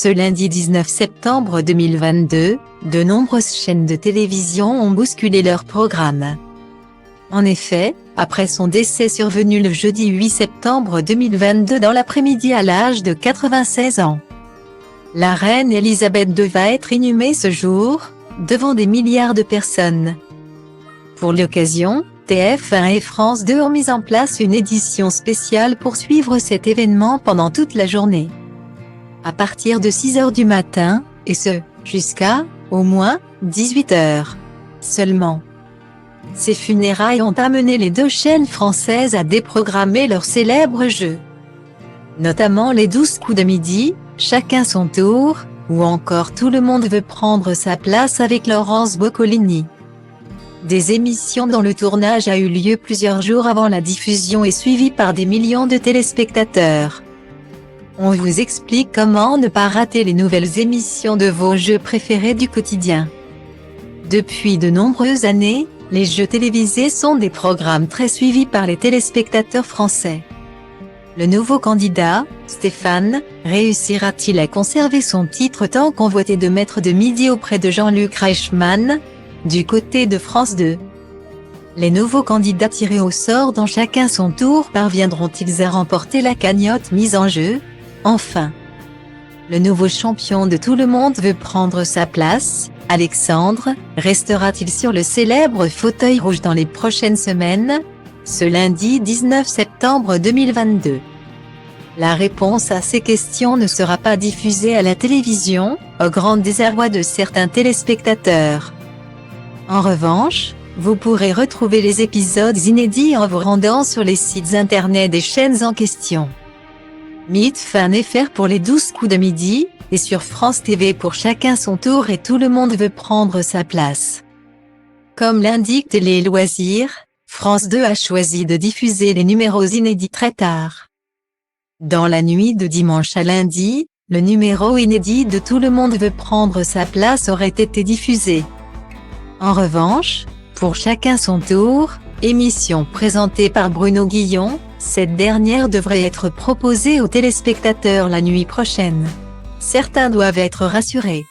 Ce lundi 19 septembre 2022, de nombreuses chaînes de télévision ont bousculé leur programme. En effet, après son décès survenu le jeudi 8 septembre 2022 dans l'après-midi à l'âge de 96 ans, la reine Elisabeth II va être inhumée ce jour, devant des milliards de personnes. Pour l'occasion, TF1 et France 2 ont mis en place une édition spéciale pour suivre cet événement pendant toute la journée. À partir de 6 h du matin, et ce, jusqu'à, au moins, 18 h seulement. Ces funérailles ont amené les deux chaînes françaises à déprogrammer leurs célèbres jeux. Notamment les 12 coups de midi, Chacun son tour, ou encore Tout le monde veut prendre sa place avec Laurence Boccolini. Des émissions dont le tournage a eu lieu plusieurs jours avant la diffusion et suivi par des millions de téléspectateurs. On vous explique comment ne pas rater les nouvelles émissions de vos jeux préférés du quotidien. Depuis de nombreuses années, les jeux télévisés sont des programmes très suivis par les téléspectateurs français. Le nouveau candidat, Stéphane, réussira-t-il à conserver son titre tant convoité de maître de midi auprès de Jean-Luc Reichmann, du côté de France 2? Les nouveaux candidats tirés au sort dans Chacun son tour parviendront-ils à remporter la cagnotte mise en jeu? Enfin, le nouveau champion de Tout le monde veut prendre sa place, Alexandre, restera-t-il sur le célèbre fauteuil rouge dans les prochaines semaines? Ce lundi 19 septembre 2022. La réponse à ces questions ne sera pas diffusée à la télévision, au grand désarroi de certains téléspectateurs. En revanche, vous pourrez retrouver les épisodes inédits en vous rendant sur les sites internet des chaînes en question. MytFan.fr pour les 12 coups de midi, et sur France TV pour Chacun son tour et Tout le monde veut prendre sa place. Comme l'indique Télé Loisirs, France 2 a choisi de diffuser les numéros inédits très tard. Dans la nuit de dimanche à lundi, le numéro inédit de Tout le monde veut prendre sa place aurait été diffusé. En revanche, pour Chacun son tour, émission présentée par Bruno Guillon, cette dernière devrait être proposée aux téléspectateurs la nuit prochaine. Certains doivent être rassurés.